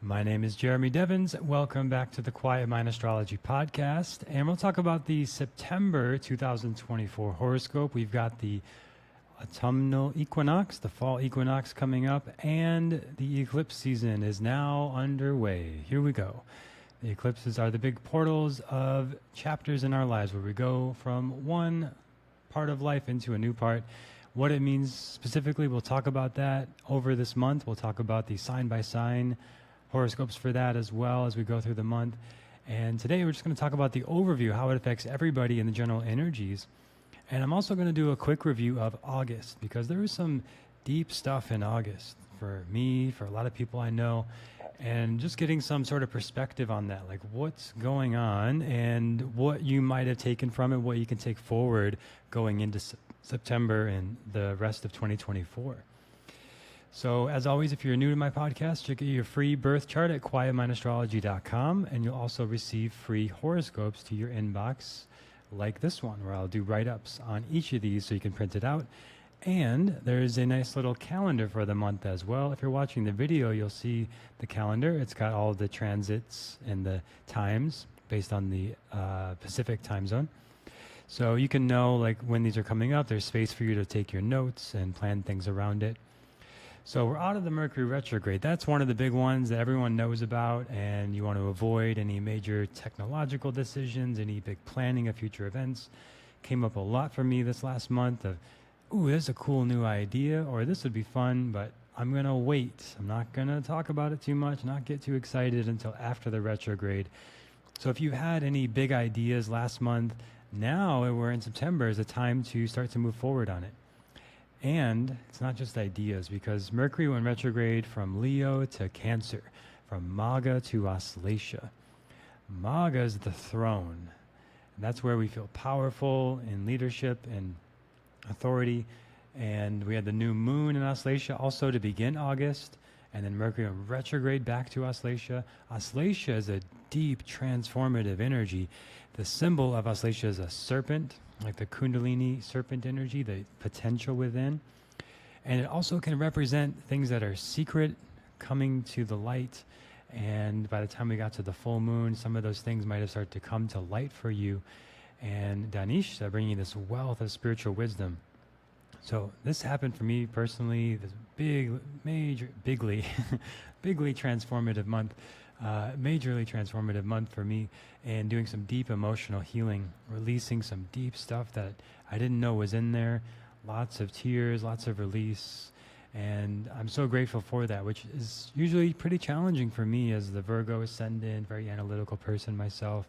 My name is Jeremy Devins. Welcome back to the Quiet Mind Astrology podcast. And we'll talk about the September 2024 horoscope. We've got the autumnal equinox, the fall equinox coming up, and the eclipse season is now underway. Here we go. The eclipses are the big portals of chapters in our lives where we go from one part of life into a new part. What it means specifically, we'll talk about that over this month. We'll talk about the sign by sign horoscopes for that as well as we go through the month. And today we're just going to talk about the overview, how it affects everybody in the general energies. And I'm also going to do a quick review of August because there was some deep stuff in August for me, for a lot of people I know, and just getting some sort of perspective on that, like what's going on and what you might have taken from it, what you can take forward going into September and the rest of 2024. So as always, if you're new to my podcast, check out your free birth chart at quietmindastrology.com, and you'll also receive free horoscopes to your inbox like this one, where I'll do write-ups on each of these so you can print it out. And there's a nice little calendar for the month as well. If you're watching the video, you'll see the calendar. It's got all the transits and the times based on the Pacific time zone. So you can know like when these are coming up. There's space for you to take your notes and plan things around it. So we're out of the Mercury retrograde. That's one of the big ones that everyone knows about, and you want to avoid any major technological decisions, any big planning of future events. Came up a lot for me this last month of, ooh, this is a cool new idea, or this would be fun, but I'm going to wait. I'm not going to talk about it too much, not get too excited until after the retrograde. So if you had any big ideas last month, now we're in September is a time to start to move forward on it. And it's not just ideas, because Mercury went retrograde from Leo to Cancer, from Magha to Aslesha. Magha is the throne. And that's where we feel powerful in leadership and authority. And we had the new moon in Aslesha also to begin August. And then Mercury went retrograde back to Aslesha. Aslesha is a deep transformative energy. The symbol of Aslesha is a serpent, like the Kundalini serpent energy, the potential within. And it also can represent things that are secret coming to the light. And by the time we got to the full moon, some of those things might have started to come to light for you. And Danisha bringing this wealth of spiritual wisdom. So this happened for me personally, this bigly transformative month. Majorly transformative month for me, and doing some deep emotional healing, releasing some deep stuff that I didn't know was in there, lots of tears, lots of release, and I'm so grateful for that, which is usually pretty challenging for me as the Virgo ascendant, very analytical person myself.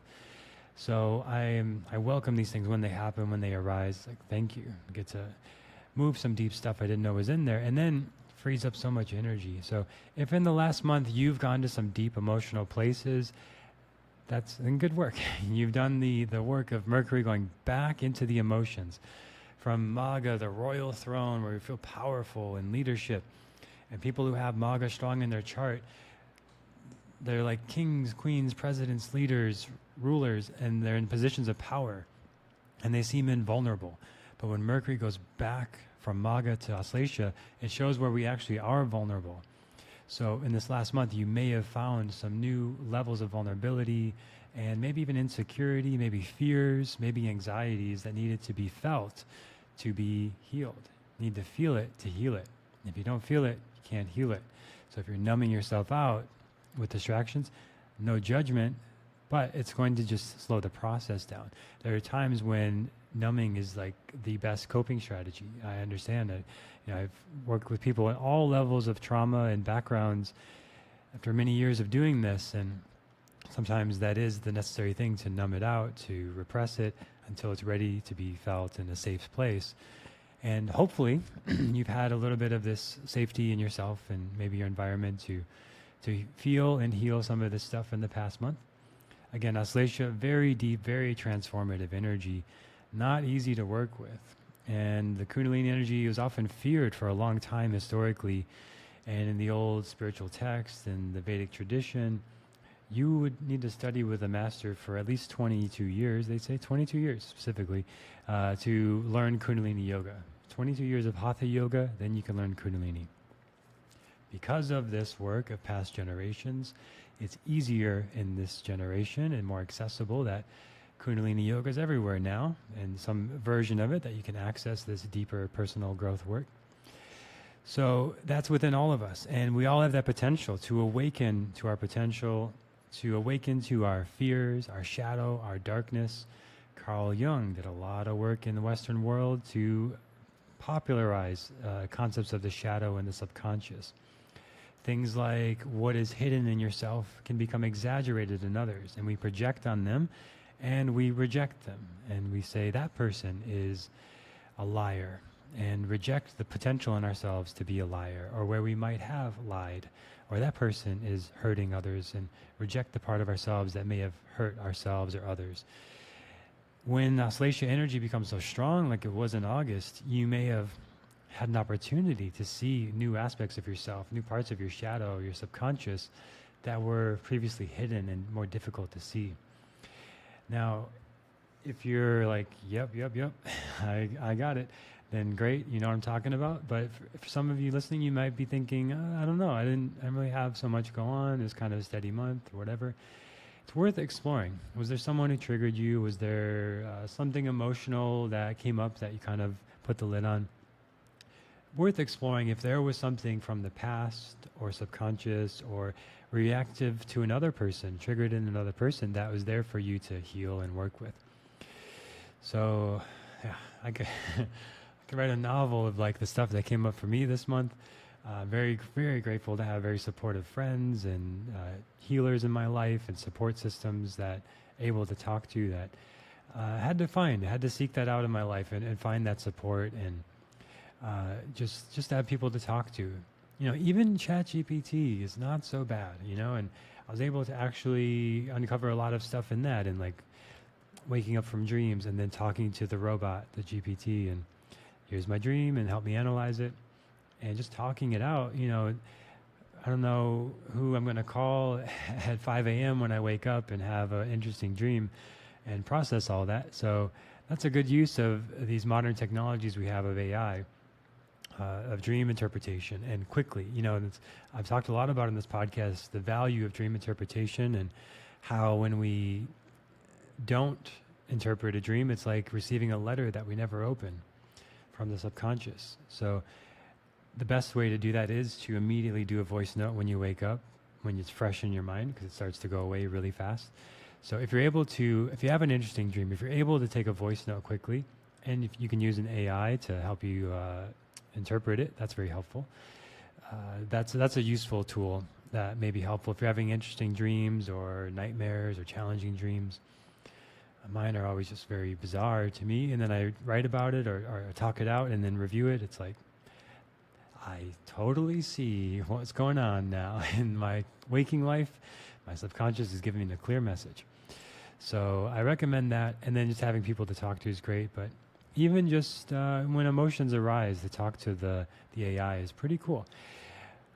So I welcome these things when they happen, when they arise, like thank you. I get to move some deep stuff I didn't know was in there, and then frees up so much energy. So if in the last month you've gone to some deep emotional places, that's good work. You've done the work of Mercury going back into the emotions. From Magha, the royal throne, where you feel powerful in leadership. And people who have Magha strong in their chart, they're like kings, queens, presidents, leaders, rulers, and they're in positions of power. And they seem invulnerable. But when Mercury goes back from Magha to Aslesha, it shows where we actually are vulnerable. So in this last month, you may have found some new levels of vulnerability and maybe even insecurity, maybe fears, maybe anxieties that needed to be felt to be healed. You need to feel it to heal it. If you don't feel it, you can't heal it. So if you're numbing yourself out with distractions, no judgment, but it's going to just slow the process down. There are times when numbing is like the best coping strategy. I understand that. I've worked with people at all levels of trauma and backgrounds after many years of doing this, and sometimes that is the necessary thing, to numb it out, to repress it until it's ready to be felt in a safe place. And hopefully you've had a little bit of this safety in yourself and maybe your environment to feel and heal some of this stuff in the past month. Again, Aslesha, very deep, very transformative energy, not easy to work with. And the Kundalini energy was often feared for a long time historically. And in the old spiritual text and the Vedic tradition, you would need to study with a master for at least 22 years, they say 22 years specifically, to learn Kundalini yoga. 22 years of Hatha yoga, then you can learn Kundalini. Because of this work of past generations, it's easier in this generation and more accessible that Kundalini yoga is everywhere now, and some version of it that you can access this deeper personal growth work. So that's within all of us, and we all have that potential to awaken to our potential, to awaken to our fears, our shadow, our darkness. Carl Jung did a lot of work in the Western world to popularize concepts of the shadow and the subconscious. Things like what is hidden in yourself can become exaggerated in others, and we project on them and we reject them, and we say that person is a liar, and reject the potential in ourselves to be a liar, or where we might have lied, or that person is hurting others, and reject the part of ourselves that may have hurt ourselves or others. When Aslesha energy becomes so strong, like it was in August, you may have had an opportunity to see new aspects of yourself, new parts of your shadow, your subconscious, that were previously hidden and more difficult to see. Now, if you're like, yep, I got it, then great, you know what I'm talking about. But for some of you listening, you might be thinking, I don't know, I didn't really have so much go on. It was kind of a steady month or whatever. It's worth exploring. Was there someone who triggered you? Was there something emotional that came up that you kind of put the lid on? Worth exploring if there was something from the past or subconscious or reactive to another person, triggered in another person, that was there for you to heal and work with. So, yeah, I could, I could write a novel of like the stuff that came up for me this month. Very, very grateful to have very supportive friends and healers in my life and support systems that able to talk to that. Had to seek that out in my life and find that support and just have people to talk to. You know, even ChatGPT is not so bad, you know, and I was able to actually uncover a lot of stuff in that, and like waking up from dreams and then talking to the robot, the GPT, and here's my dream and help me analyze it, and just talking it out. You know, I don't know who I'm going to call at 5 a.m. when I wake up and have an interesting dream and process all that. So that's a good use of these modern technologies we have of AI. Of dream interpretation, and quickly, you know, I've talked a lot about in this podcast the value of dream interpretation, and how when we don't interpret a dream, it's like receiving a letter that we never open from the subconscious. So the best way to do that is to immediately do a voice note when you wake up, when it's fresh in your mind, because it starts to go away really fast. So if you have an interesting dream, if you're able to take a voice note quickly, and if you can use an AI to help you interpret it, that's very helpful. That's a useful tool that may be helpful if you're having interesting dreams or nightmares or challenging dreams. Mine are always just very bizarre to me, and then I write about it or talk it out and then review it. It's like, I totally see what's going on now in my waking life. My subconscious is giving me a clear message. So I recommend that, and then just having people to talk to is great, but even just when emotions arise, to talk to the AI is pretty cool.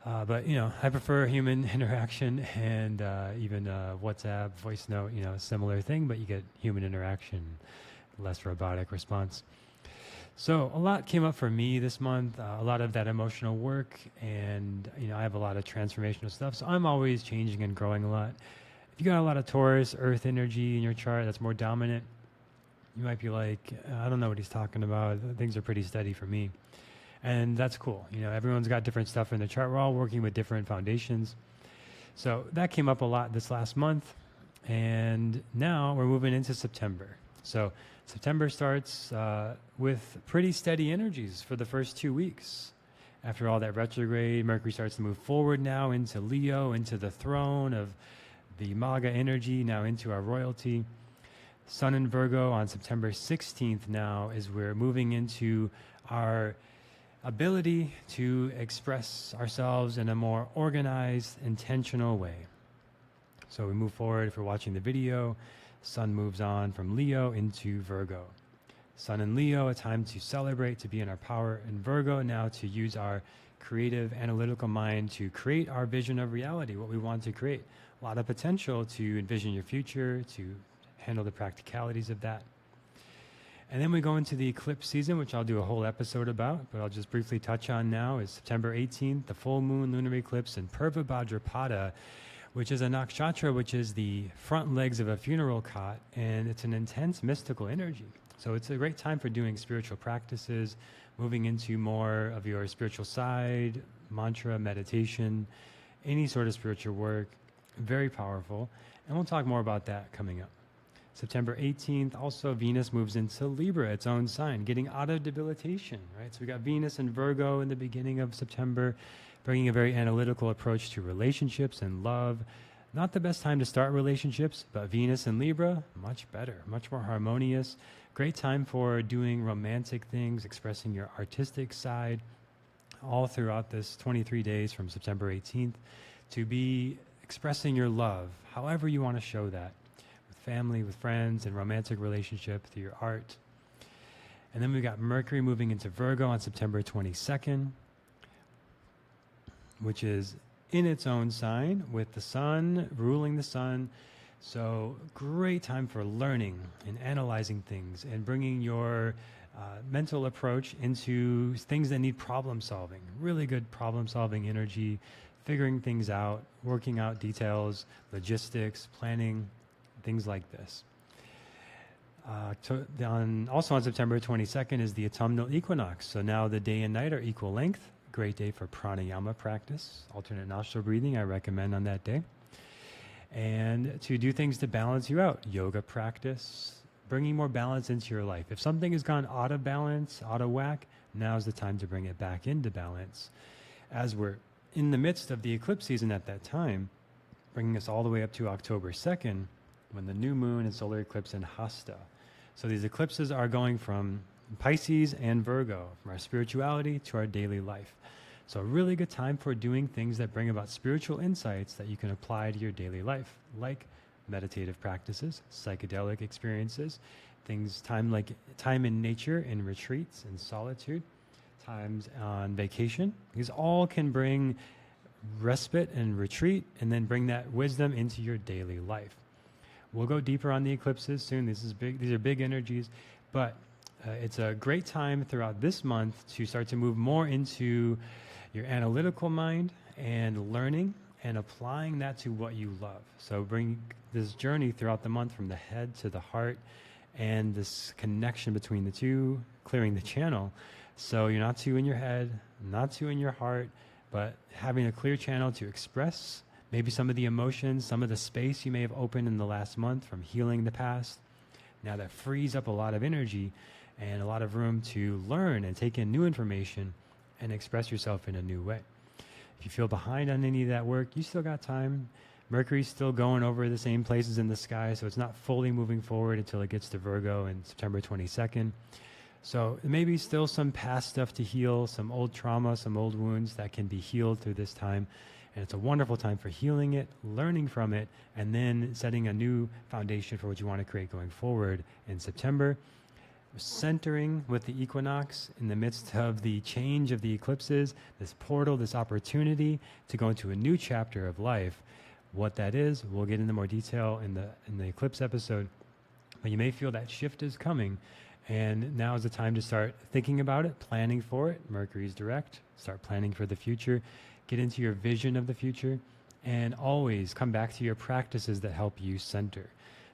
But, you know, I prefer human interaction, and even WhatsApp, voice note, you know, similar thing, but you get human interaction, less robotic response. So a lot came up for me this month, a lot of that emotional work, and, you know, I have a lot of transformational stuff, so I'm always changing and growing a lot. If you got a lot of Taurus, Earth energy in your chart that's more dominant, you might be like, I don't know what he's talking about. Things are pretty steady for me. And that's cool. You know, everyone's got different stuff in the chart. We're all working with different foundations. So that came up a lot this last month. And now we're moving into September. So September starts with pretty steady energies for the first 2 weeks. After all that retrograde, Mercury starts to move forward now into Leo, into the throne of the Magha energy, now into our royalty. Sun in Virgo on September 16th now is we're moving into our ability to express ourselves in a more organized, intentional way. So we move forward. If we're watching the video, Sun moves on from Leo into Virgo. Sun in Leo, a time to celebrate, to be in our power. In Virgo, now to use our creative, analytical mind to create our vision of reality, what we want to create. A lot of potential to envision your future, to handle the practicalities of that. And then we go into the eclipse season, which I'll do a whole episode about, but I'll just briefly touch on now, is September 18th, the full moon lunar eclipse in Purva Bhadrapada, which is a nakshatra, which is the front legs of a funeral cot, and it's an intense mystical energy. So it's a great time for doing spiritual practices, moving into more of your spiritual side, mantra, meditation, any sort of spiritual work. Very powerful. And we'll talk more about that coming up. September 18th, also Venus moves into Libra, its own sign, getting out of debilitation, right? So we got Venus and Virgo in the beginning of September, bringing a very analytical approach to relationships and love. Not the best time to start relationships, but Venus and Libra, much better, much more harmonious. Great time for doing romantic things, expressing your artistic side, all throughout this 23 days from September 18th, to be expressing your love, however you want to show that. Family, with friends, and romantic relationship through your art. And then we've got Mercury moving into Virgo on September 22nd, which is in its own sign with the sun ruling the sun. So great time for learning and analyzing things and bringing your mental approach into things that need problem solving. Really good problem solving energy, figuring things out, working out details, logistics, planning, things like this. Also on September 22nd is the autumnal equinox. So now the day and night are equal length. Great day for pranayama practice, alternate nostril breathing, I recommend on that day. And to do things to balance you out, yoga practice, bringing more balance into your life. If something has gone out of balance, out of whack, now's the time to bring it back into balance. As we're in the midst of the eclipse season at that time, bringing us all the way up to October 2nd, when the new moon and solar eclipse in Hasta. So these eclipses are going from Pisces and Virgo, from our spirituality to our daily life. So a really good time for doing things that bring about spiritual insights that you can apply to your daily life, like meditative practices, psychedelic experiences, time in nature, in retreats, in solitude, times on vacation. These all can bring respite and retreat, and then bring that wisdom into your daily life. We'll go deeper on the eclipses soon. These are big energies, but it's a great time throughout this month to start to move more into your analytical mind and learning and applying that to what you love. So bring this journey throughout the month from the head to the heart, and this connection between the two, clearing the channel. So you're not too in your head, not too in your heart, but having a clear channel to express maybe some of the emotions, some of the space you may have opened in the last month from healing the past. Now that frees up a lot of energy and a lot of room to learn and take in new information and express yourself in a new way. If you feel behind on any of that work, you still got time. Mercury's still going over the same places in the sky, so it's not fully moving forward until it gets to Virgo in September 22nd. So maybe still some past stuff to heal, some old trauma, some old wounds that can be healed through this time. And it's a wonderful time for healing it, learning from it, and then setting a new foundation for what you want to create going forward in September. Centering with the equinox in the midst of the change of the eclipses, this portal, this opportunity to go into a new chapter of life. What that is, we'll get into more detail in the eclipse episode. But you may feel that shift is coming, and now is the time to start thinking about it, planning for it. Mercury's direct. Start planning for the future. Get into your vision of the future, and always come back to your practices that help you center.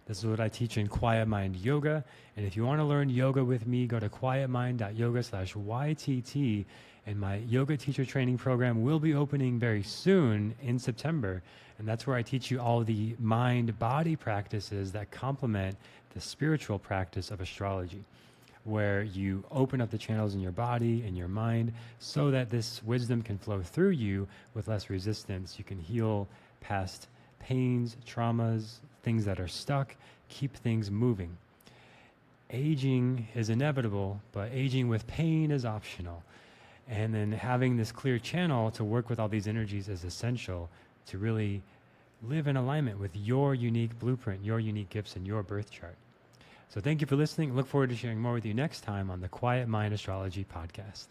This is what I teach in Quiet Mind Yoga. And if you want to learn yoga with me, go to quietmind.yoga/YTT. And my yoga teacher training program will be opening very soon in September. And that's where I teach you all the mind-body practices that complement the spiritual practice of astrology, where you open up the channels in your body and your mind so that this wisdom can flow through you with less resistance. You can heal past pains, traumas, things that are stuck, keep things moving. Aging is inevitable, but aging with pain is optional. And then having this clear channel to work with all these energies is essential to really live in alignment with your unique blueprint, your unique gifts, and your birth chart. So thank you for listening. Look forward to sharing more with you next time on the Quiet Mind Astrology Podcast.